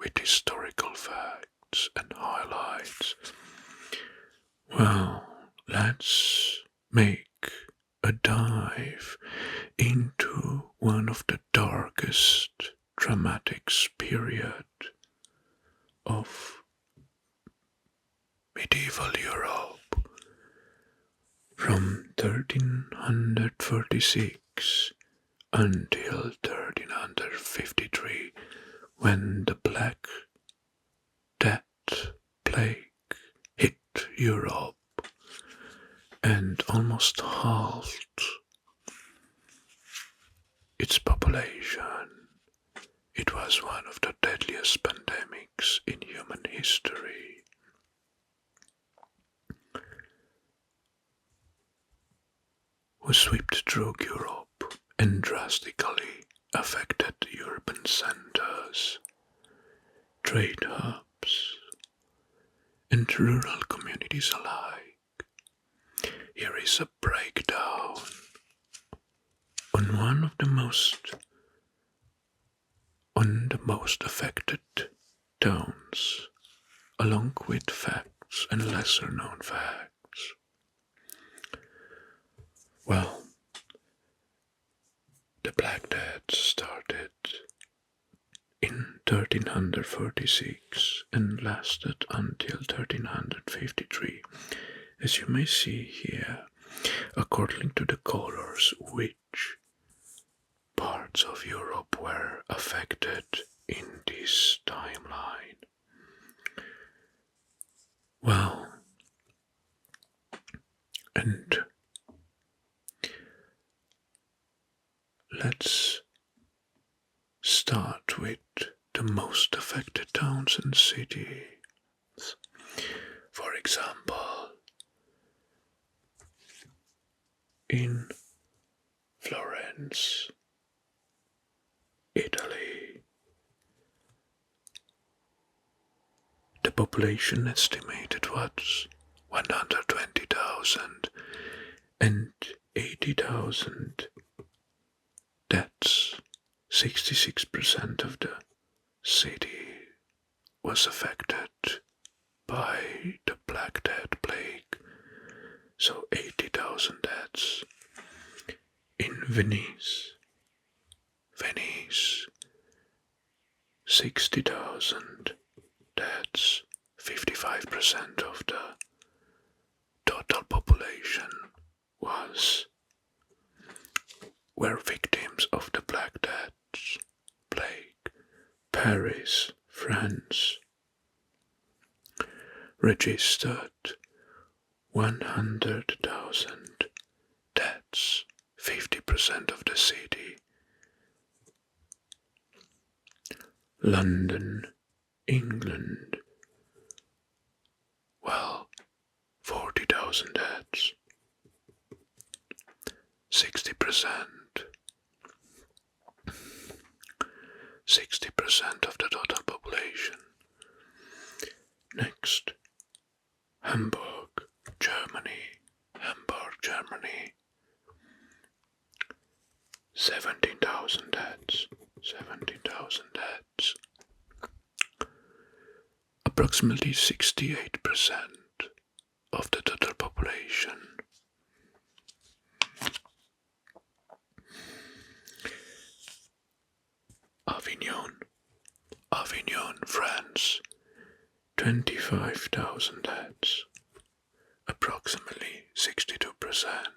with historical facts and highlights. Well, let's make a dive into one of the darkest dramatic period of medieval Europe, from 1336 until 1353, when the Black Death Plague hit Europe and almost halved its population. It was one of the deadliest pandemics in human history. Who swept through Europe and drastically affected urban centers, trade hubs, and rural communities alike. Here is a breakdown on the most affected towns, along with facts and lesser known facts. Well, the Black Death started in 1346 and lasted until 1353. As you may see here, according to the colors, which parts of Europe were affected in this timeline. Well, and let's start with the most affected towns and cities. For example, in Florence, Italy, the population estimated was 120,000 and 80,000 deaths. 66% of the city was affected by the Black Death Plague, so 80,000 deaths. In Venice, 60,000 deaths, 55% of the total population were victims of the Black Death Plague. Paris, France, registered 100,000 deaths, 50% of the city. London, England, 40,000 deaths, 60%. 60% of the total population. Next, Hamburg, Germany. 17,000 deaths. Approximately 68% of the total population. Avignon, France, 25,000 deaths, approximately 62%.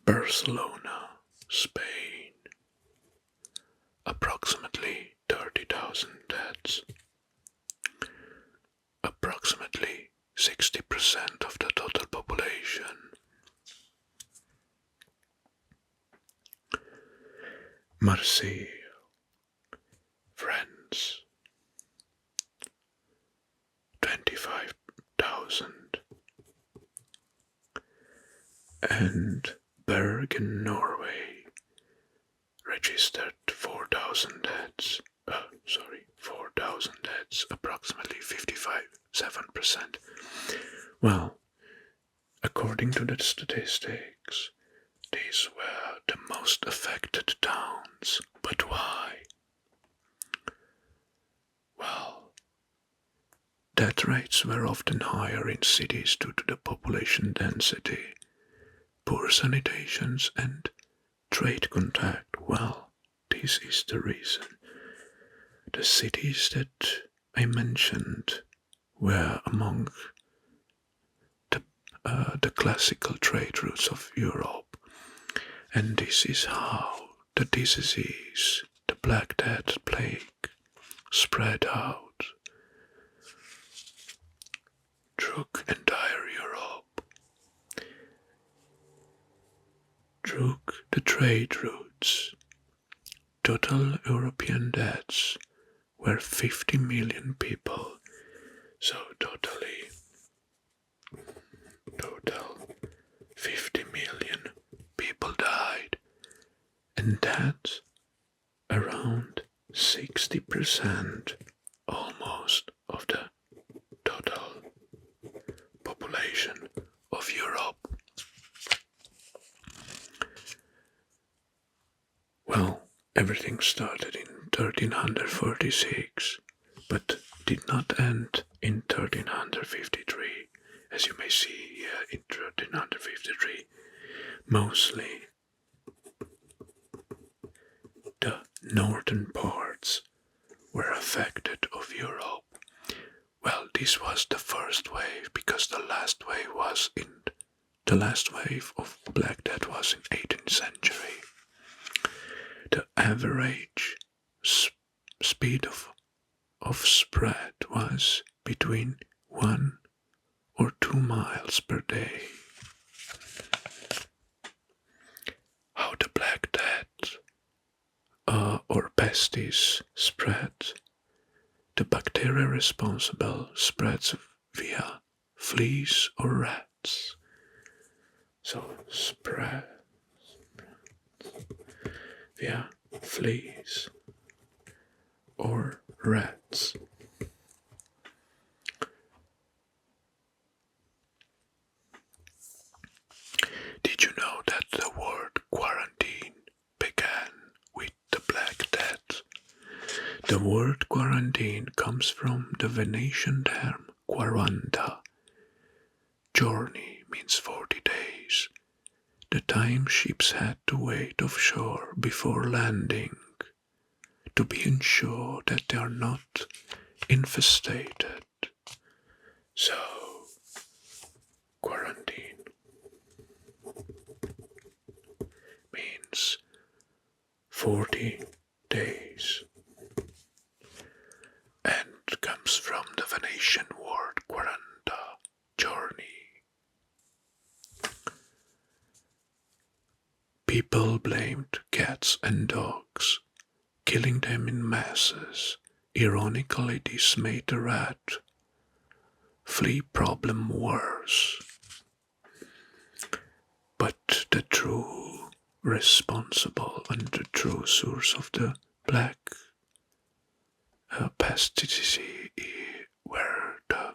Barcelona, Spain, approximately 30,000 deaths, approximately 60% of the total population. Marseille, France, 25,000, and Bergen, Norway, registered 4,000 deaths. 4,000 deaths, approximately 57%. Well, according to the statistics, these were the most affected towns. But why? Death rates were often higher in cities due to the population density, poor sanitation, and trade contact. Well, this is the reason. The cities that I mentioned were among the classical trade routes of Europe, and this is how the diseases, the Black Death plague, spread out through entire Europe, through the trade routes. Total European deaths were 50 million people, so total 50 million people died, and that's around 60% almost of the total population of Europe. Well, everything started in 1346, but did not end in 1353, as you may see here in 1353. Mostly the northern parts were affected of Europe. Well, this was the first wave because the last wave of Black Death was in 18th century. The average speed of spread was between 1 or 2 miles per day. How the Black Death or pestis spread. The bacteria responsible spreads via fleas or rats. So spread via fleas or rats. Did you know that the word quarantine began with the Black Death? The word quarantine comes from the Venetian term quaranta. Journey means 40 days. The time ships had to wait offshore before landing to be ensured that they are not infested. So, quarantine means 40 days and comes from the Venetian word quaranta, journey. People blamed cats and dogs, killing them in masses. Ironically, this made the rat flea problem worse. But the true responsible and the true source of the black pesticide were the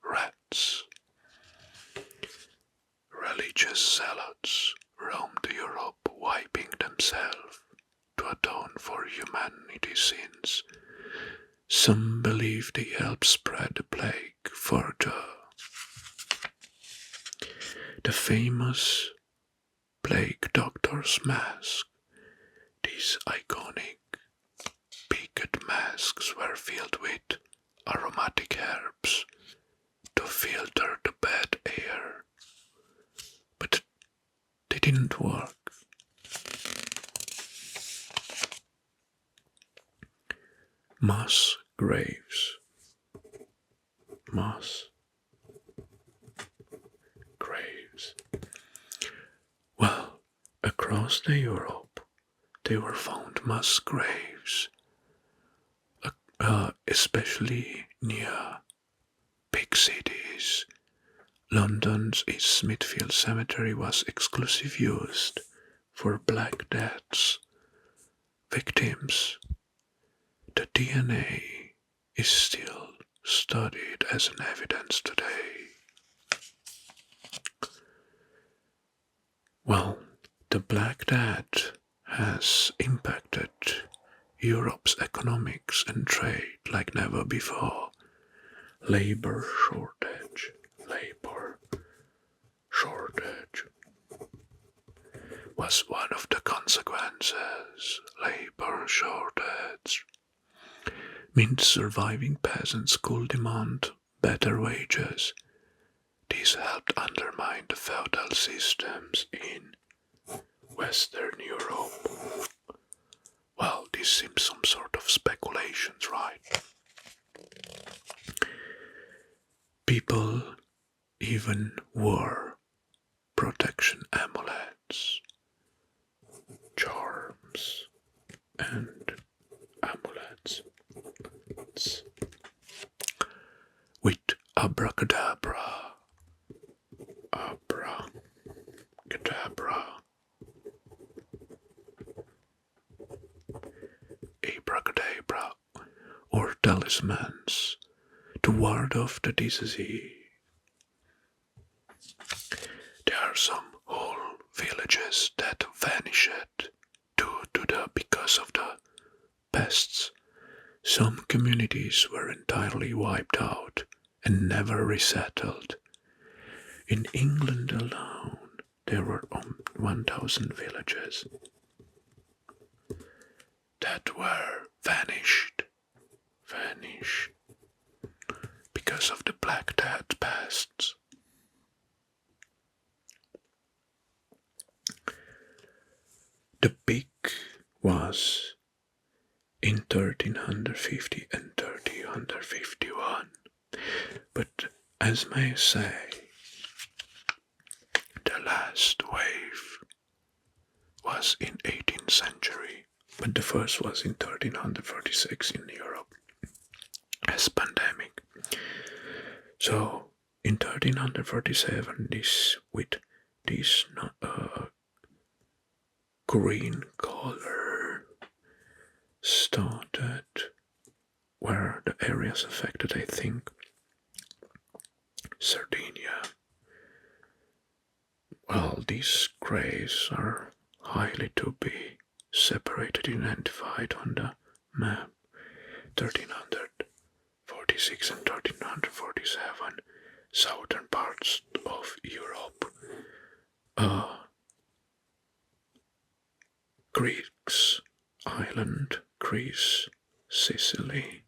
rats. Religious zealots roamed Europe, wiping themselves to atone for humanity's sins. Some believe they helped spread the plague further. The famous plague doctor's mask. These iconic peaked masks were filled with aromatic herbs to filter the bad air. But they didn't work. Mass graves. Well, across the Europe, they were found mass graves, especially near big cities. London's East Smithfield Cemetery was exclusively used for Black Death's victims. The DNA is still studied as an evidence today. Well, the Black Death has impacted Europe's economics and trade like never before. Labor shortage. Labor shortage was one of the consequences. Labor shortage means surviving peasants could demand better wages. This helped undermine the feudal systems in Western Europe. Well, this seems some sort of speculations, right? People even wore protection amulets, charms, and amulets with abracadabra, abracadabra, or talismans to ward off the disease. There are some whole villages that vanished because of the pests. Some communities were entirely wiped out and never resettled. In England alone, there were 1,000 villages that were vanished because of the Black Death pests. The peak was in 1350 and 1351, but as may say, the last wave was in 18th century, but the first was in 1346 in Europe as pandemic. So in 1347, this green color started where the areas affected, I think, Sardinia. Well, these grays are highly to be separated, identified on the map. 1346 and 1347, southern parts of Europe. Greeks island, Greece, Sicily,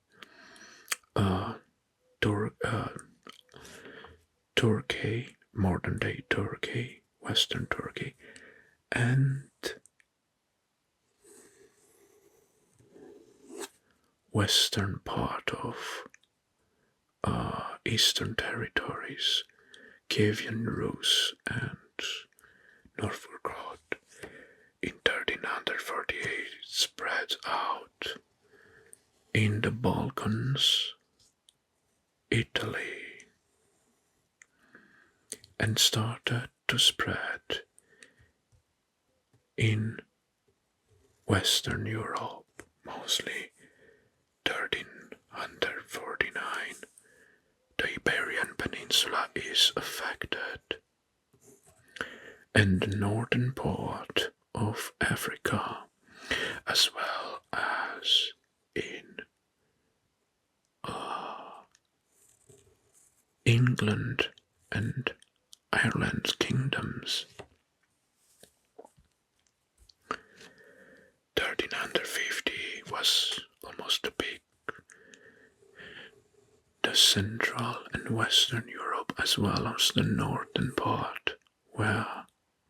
Turkey, modern day Turkey, Western Turkey, and western part of Eastern territories, Kievan Rus and Novgorod. In 1348 it spread out in the Balkans, Italy, and started to spread in Western Europe, mostly 1349. The Iberian Peninsula is affected, and the northern part of Africa, as well as in England and Ireland kingdoms. 1350 was almost the peak. The central and western Europe, as well as the northern part, were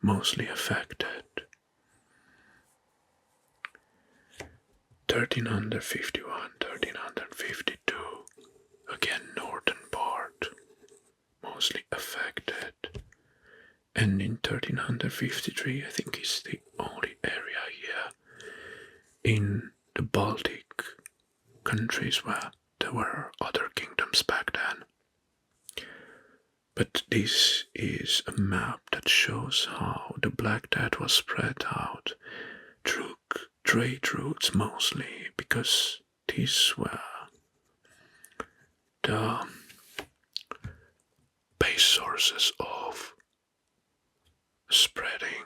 mostly affected. 1351, 1352, again northern part, mostly affected. And in 1353, I think is the only area here in the Baltic countries where there were other kingdoms back then. But this is a map that shows how the Black Death was spread out through trade routes mostly, because these were the base sources of spreading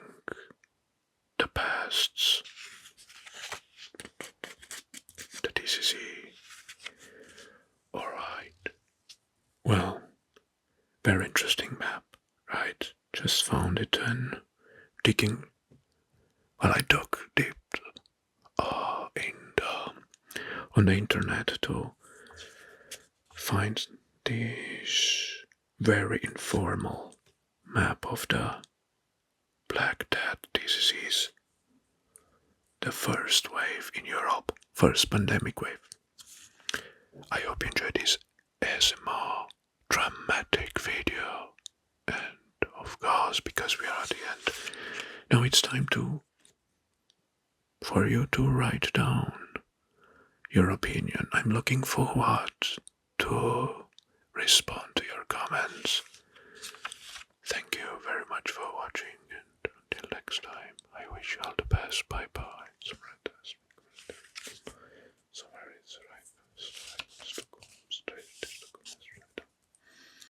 the pests, the disease. Alright, just found it and digging. Well, I dug deep on the internet to find this very informal map of the Black Death disease, the first wave in Europe, first pandemic wave. I hope you enjoyed this ASMR dramatic video, and of course, because we are at the end, now it's time for you to write down your opinion. I'm looking forward to respond to your comments. Thank you very much for watching, and until next time, I wish you all the best. Bye bye.